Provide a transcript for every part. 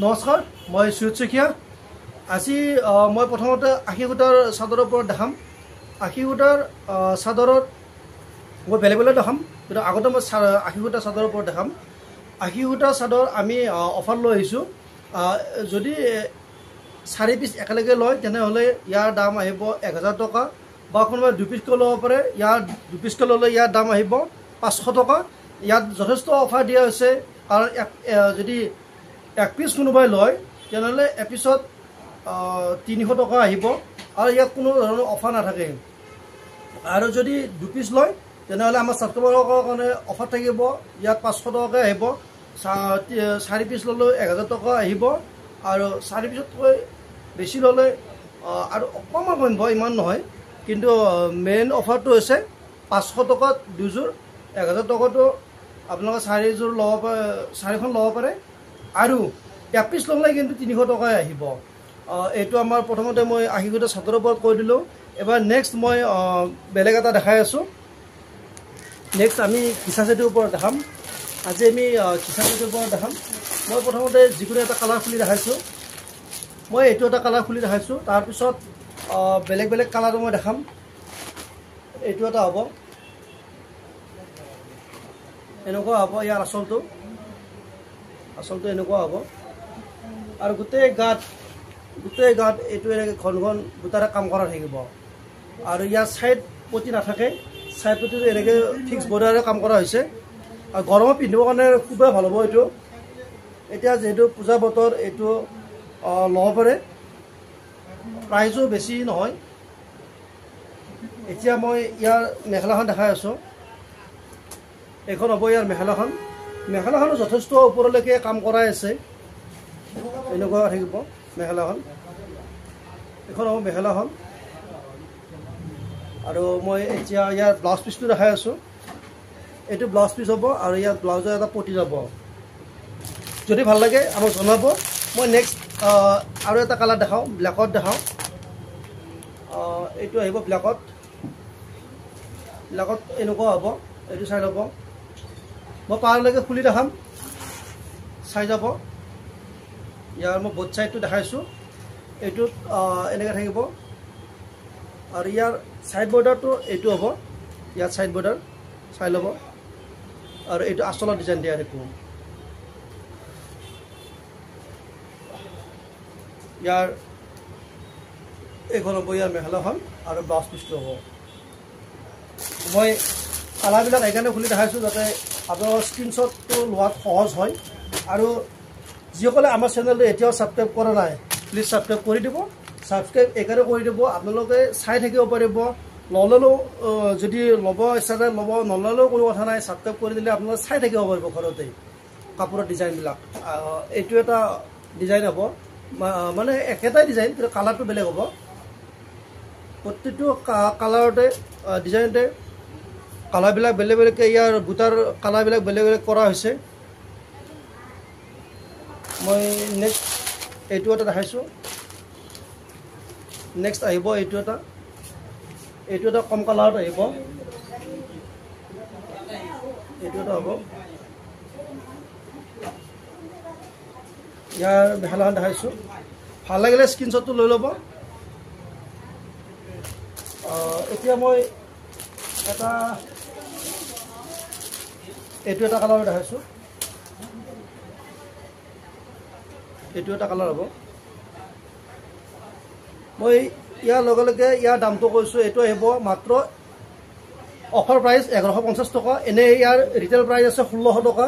নমস্কাৰ, মই সুজিত শইকীয়া। আজি মই প্ৰথমতে 80 সূতাৰ চাদৰৰ ওপৰত দেখাম। 80 সূতাৰ চাদৰত মই বেলেগ বেলেগ দেখাম, কিন্তু আগতে মই 80 সূতাৰ চাদৰৰ ওপৰত দেখাম। 80 সূতাৰ চাদৰ আমি অফাৰ লৈ আহিছোঁ। যদি 4 পিচ একেলগে লয় তেনেহ'লে ইয়াৰ দাম আহিব 1000 টকা, বা কোনোবাই 2 পিচকৈ ল'ব পাৰে। ইয়াৰ 2 পিচকৈ ল'লে ইয়াৰ দাম আহিব 500 টকা। ইয়াত যথেষ্ট অফাৰ দিয়া হৈছে, কাৰণ যদি 1 পিচ কোনোবাই লয় তেনেহ'লে এপিছত 300 টকা আহিব, আৰু ইয়াত কোনো ধৰণৰ অফাৰ নাথাকে। আৰু যদি 2 পিচ লয় তেনেহ'লে আমাৰ ছাবস্ক্ৰাইবাৰৰ কাৰণে অফাৰ থাকিব। ইয়াত 500 টকাকৈ আহিব। 4 পিচ ল'লেও 1000 টকা আহিব, আৰু 4 পিচতকৈ বেছি ল'লে আৰু অকণমান কমিব, ইমান নহয়। কিন্তু মেইন অফাৰটো হৈছে 500 টকাত 2যোৰ, 1000 টকাটো আপোনালোকে 4যোৰ ল'ব পাৰে, 4খন ল'ব পাৰে। আৰু 1 পিচ ল'লে কিন্তু 300 টকাই আহিব। এইটো আমাৰ প্ৰথমতে মই 80 সূতাৰ চাদৰৰ ওপৰত কৈ দিলোঁ। এবাৰ নেক্সট মই বেলেগ এটা দেখাই আছোঁ। নেক্সট আমি কিচা চেটিৰ ওপৰত দেখাম। আজি আমি কিচা চেটিৰ ওপৰত দেখাম। মই প্ৰথমতে যিকোনো এটা কালাৰ খুলি দেখাইছোঁ। মই এইটো এটা কালাৰ খুলি দেখাইছোঁ, তাৰপিছত বেলেগ বেলেগ কালাৰো মই দেখাম। এইটো এটা হ'ব, এনেকুৱা হ'ব। ইয়াৰ আচলটো এনেকুৱা হ'ব, আৰু গোটেই গাত এইটো এনেকৈ ঘন ঘন বুটাৰে কাম কৰা থাকিব। আৰু ইয়াৰ ছাইড পটি নাথাকে, ছাইড পটিটো এনেকৈ ফিক্স বৰ্ডাৰে কাম কৰা হৈছে। আৰু গৰমত পিন্ধিবৰ কাৰণে খুবেই ভাল হ'ব এইটো। এতিয়া যিহেতু পূজা বতৰ, এইটো ল'ব পাৰে। প্ৰাইজো বেছি নহয়। এতিয়া মই ইয়াৰ মেখেলাখন দেখাই আছোঁ। এইখন হ'ব ইয়াৰ মেখেলাখনো যথেষ্ট ওপৰলৈকে কাম কৰাই আছে। এনেকুৱা থাকিব মেখেলাখন। এইখন হ'ব মেখেলাখন। আৰু মই এতিয়া ইয়াৰ ব্লাউজ পিচটো দেখাই আছোঁ। এইটো ব্লাউজ পিচ হ'ব, আৰু ইয়াত ব্লাউজৰ এটা পটি যাব। যদি ভাল লাগে আমাক জনাব। মই নেক্সট আৰু এটা কালাৰ দেখাওঁ, ব্লেকত দেখাওঁ। এইটো আহিব ব্লেকত এনেকুৱা হ'ব। এইটো চাই ল'ব। মই পাৰলৈকে খুলি দেখাম, চাই যাব। ইয়াৰ মই বোথ ছাইডটো দেখাইছোঁ। এইটোত এনেকৈ থাকিব, আৰু ইয়াৰ ছাইড বৰ্ডাৰটো এইটো হ'ব। ইয়াত ছাইড বৰ্ডাৰ চাই ল'ব। আৰু এইটো আচলৰ ডিজাইন দিয়া দেখোঁ। ইয়াৰ এইখন হ'ব ইয়াৰ মেখেলাখন, আৰু ব্লাউজ পিচটো হ'ব। মই কালাৰবিলাক এইকাৰণে খুলি দেখাইছোঁ যাতে আপোনালোকৰ স্ক্ৰীনশ্বটটো লোৱাত সহজ হয়। আৰু যিসকলে আমাৰ চেনেলটো এতিয়াও ছাবস্ক্ৰাইব কৰা নাই, প্লিজ ছাবস্ক্ৰাইব কৰি দিব। ছাবস্ক্ৰাইব এইকাৰণে কৰি দিব, আপোনালোকে চাই থাকিব পাৰিব। নল'লেও, যদি ল'ব ইচ্ছা যায় ল'ব, নল'লেও কোনো কথা নাই। ছাবস্ক্ৰাইব কৰি দিলে আপোনালোকে চাই থাকিব পাৰিব ঘৰতে কাপোৰৰ ডিজাইনবিলাক। এইটো এটা ডিজাইন হ'ব, মানে একেটাই ডিজাইন, কিন্তু কালাৰটো বেলেগ হ'ব। প্ৰত্যেকটো কালাৰতে ডিজাইনতে কালাৰবিলাক বেলেগ বেলেগকৈ, ইয়াৰ বুটাৰ কালাৰবিলাক বেলেগ বেলেগ কৰা হৈছে। মই নেক্সট এইটো এটা দেখাইছোঁ। নেক্সট আহিব এইটো এটা কম কালাৰত আহিব। এইটো এটা হ'ব। ইয়াৰ মেখেলাখন দেখাইছোঁ। ভাল লাগিলে স্ক্ৰীনশ্বটটো লৈ ল'ব। এতিয়া মই এইটো এটা কালাৰ দেখাইছোঁ। এইটো এটা কালাৰ হ'ব। মই ইয়াৰ লগে লগে ইয়াৰ দামটো কৈছোঁ। এইটো আহিব মাত্ৰ অফাৰ প্ৰাইচ 1150 টকা। এনেই ইয়াৰ ৰিটেইল প্ৰাইচ আছে 1600 টকা।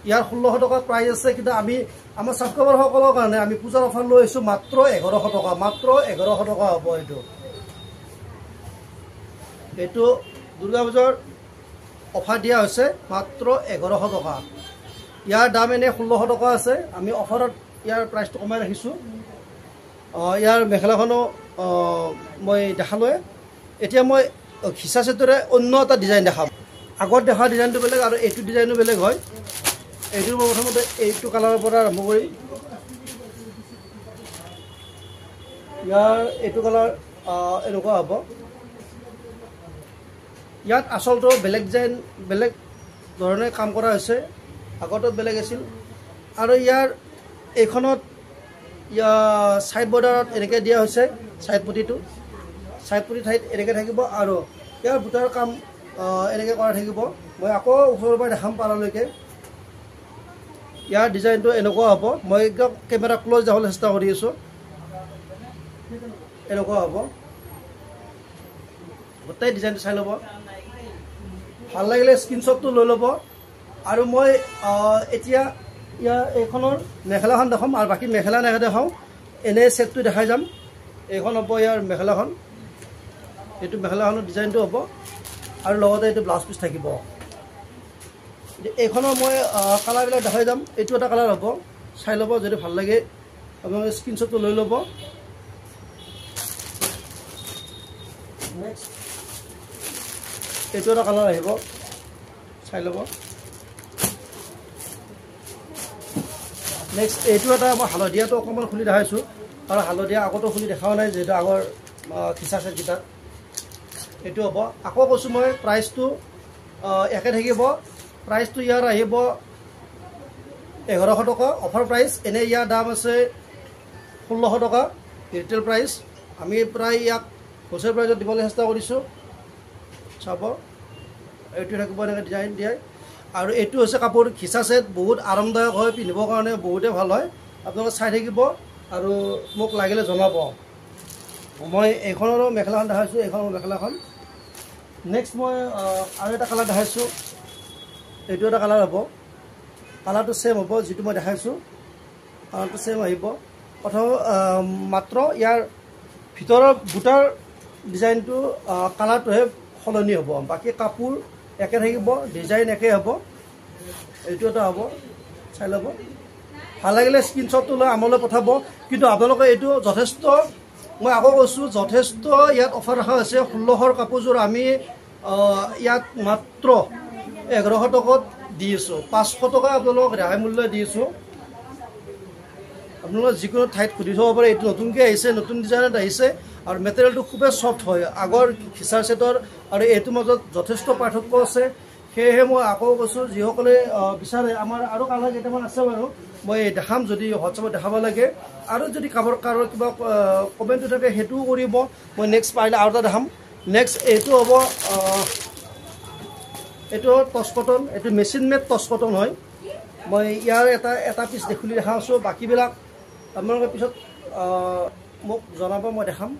ইয়াৰ 1600 টকা প্ৰাইচ আছে, কিন্তু আমি আমাৰ ছাবস্ক্ৰাইবাৰসকলৰ কাৰণে আমি পূজাৰ অফাৰ লৈ আহিছোঁ মাত্ৰ 1100 টকা। মাত্ৰ 1100 টকা হ'ব এইটো দুৰ্গা পূজাৰ অফাৰ দিয়া হৈছে মাত্ৰ 1100 টকা। ইয়াৰ দাম এনেই 1600 টকা আছে, আমি অফাৰত ইয়াৰ প্ৰাইচটো কমাই ৰাখিছোঁ। ইয়াৰ মেখেলাখনো মই দেখালোৱে। এতিয়া মই খিচা চেটৰে অন্য এটা ডিজাইন দেখাম। আগত দেখা ডিজাইনটো বেলেগ, আৰু এইটো ডিজাইনো বেলেগ হয়। এইটো মই প্ৰথমতে এইটো কালাৰৰ পৰা আৰম্ভ কৰিম। ইয়াৰ এইটো কালাৰ এনেকুৱা হ'ব। ইয়াত আচলটো বেলেগ ডিজাইন, বেলেগ ধৰণে কাম কৰা হৈছে। আগতো বেলেগ আছিল, আৰু ইয়াৰ এইখনত ইয়াৰ ছাইড বৰ্ডাৰত এনেকৈ দিয়া হৈছে ছাইড পটিটো ঠাইত এনেকৈ থাকিব আৰু ইয়াৰ বুটাৰ কাম এনেকৈ কৰা থাকিব মই আকৌ ওচৰৰ পৰা দেখাম পাৰালৈকে ইয়াৰ ডিজাইনটো এনেকুৱা হ'ব মই একদম কেমেৰা ক্ল'জ যাবলৈ চেষ্টা কৰি আছোঁ এনেকুৱা হ'ব গোটেই ডিজাইনটো চাই ল'ব ভাল লাগিলে স্ক্ৰীনশ্বটটো লৈ ল'ব আৰু মই এতিয়া ইয়াৰ এইখনৰ মেখেলাখন দেখাম আৰু বাকী মেখেলা নেদেখাওঁ এনেই ছেটটো দেখাই যাম এইখন হ'ব ইয়াৰ মেখেলাখন এইটো মেখেলাখনৰ ডিজাইনটো হ'ব আৰু লগতে এইটো ব্লাউজ পিচ থাকিব এইখনৰ মই কালাৰবিলাক দেখাই যাম এইটো এটা কালাৰ হ'ব চাই ল'ব যদি ভাল লাগে আপোনালোকে স্ক্ৰীনশ্বটটো লৈ ল'ব নেক্সট এইটো এটা কালাৰ আহিব চাই ল'ব নেক্সট এইটো এটা মই হালধীয়াটো অকণমান খুলি দেখাইছোঁ আৰু হালধীয়া আগতো খুলি দেখাও নাই যিহেতু আগৰ খিচা ছেটকেইটাত এইটো হ'ব আকৌ কৈছোঁ মই প্ৰাইচটো একে থাকিব প্ৰাইচটো ইয়াৰ আহিব 1100 টকা অফাৰ প্ৰাইচ এনেই ইয়াৰ দাম আছে 1600 টকা ৰিটেইল প্ৰাইচ আমি প্ৰায় ইয়াক হোলচেল প্ৰাইচত দিবলৈ চেষ্টা কৰিছোঁ চাব এইটো থাকিব এনেকৈ ডিজাইন দিয়াই আৰু এইটো হৈছে কাপোৰ খিচা ছেট বহুত আৰামদায়ক হয় পিন্ধিবৰ কাৰণে বহুতেই ভাল হয় আপোনালোকে চাই থাকিব আৰু মোক লাগিলে জনাব মই এইখনৰো মেখেলাখন দেখাইছোঁ এইখনৰ মেখেলাখন নেক্সট মই আৰু এটা কালাৰ দেখাইছোঁ এইটো এটা কালাৰ হ'ব কালাৰটো ছেম হ'ব যিটো মই দেখাইছোঁ কালাৰটো ছেম আহিব প্ৰথম মাত্ৰ ইয়াৰ ভিতৰৰ বুটাৰ ডিজাইনটো কালাৰটোহে সলনি হ'ব বাকী কাপোৰ একে থাকিব ডিজাইন একে হ'ব এইটো এটা হ'ব চাই ল'ব ভাল লাগিলে স্ক্ৰীনশ্বটটো লৈ আমালৈ পঠাব কিন্তু আপোনালোকে এইটো যথেষ্ট মই আকৌ কৈছোঁ যথেষ্ট ইয়াত অফাৰ ৰখা হৈছে 1600 কাপোৰযোৰ আমি ইয়াত মাত্ৰ 1100 টকাত দি আছোঁ 500 টকা আপোনালোকক ৰেহাই মূল্য দি আছোঁ আপোনালোকে যিকোনো ঠাইত সুধি থ'ব পাৰে এইটো নতুনকৈ আহিছে নতুন ডিজাইনত আহিছে আৰু মেটেৰিয়েলটো খুবেই ছফ্ট হয় আগৰ খিচাৰ ছেটৰ আৰু এইটোৰ মাজত যথেষ্ট পাৰ্থক্য আছে সেয়েহে মই আকৌ কৈছোঁ যিসকলে বিচাৰে আমাৰ আৰু কালাৰ কেইটামান আছে বাৰু মই দেখাম যদি হোৱাটছএপত দেখাব লাগে আৰু যদি কাৰোবাৰ কিবা কমেণ্টটো থাকে সেইটোও কৰিব মই নেক্সট পাৰিলে আৰু এটা দেখাম নেক্সট এইটো হ'ব এইটো টচ কটন এইটো মেচিন মেড টচ কটন হয় মই ইয়াৰ এটা পিচ খুলি দেখাইছোঁ বাকীবিলাক আপোনালোকে পিছত মোক জনাব মই দেখাম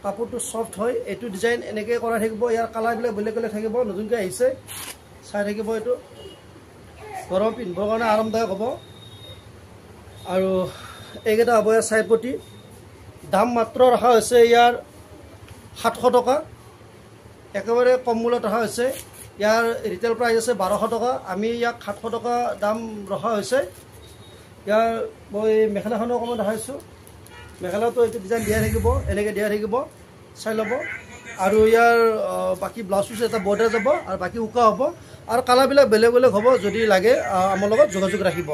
কাপোৰটো ছফ্ট হয় এইটো ডিজাইন এনেকৈ কৰা থাকিব ইয়াৰ কালাৰবিলাক বেলেগ বেলেগ থাকিব নতুনকৈ আহিছে চাই থাকিব এইটো গৰম পিন্ধিবৰ কাৰণে আৰামদায়ক হ'ব আৰু এইকেইটা হ'ব ইয়াৰ ছাইড পটি দাম মাত্ৰ ৰখা হৈছে ইয়াৰ 700 টকা একেবাৰে কম মূল্যত ৰখা হৈছে ইয়াৰ ৰিটেইল প্ৰাইচ আছে 1200 টকা আমি ইয়াক 700 টকা দাম ৰখা হৈছে ইয়াৰ মই মেখেলাখনো অকণমান দেখাইছোঁ মেখেলাটো এইটো ডিজাইন দিয়া থাকিব এনেকৈ দিয়া থাকিব চাই ল'ব আৰু ইয়াৰ বাকী ব্লাউজ পিচ এটা বৰ্ডাৰ যাব আৰু বাকী উকা হ'ব আৰু কালাৰবিলাক বেলেগ বেলেগ হ'ব যদি লাগে আমাৰ লগত যোগাযোগ ৰাখিব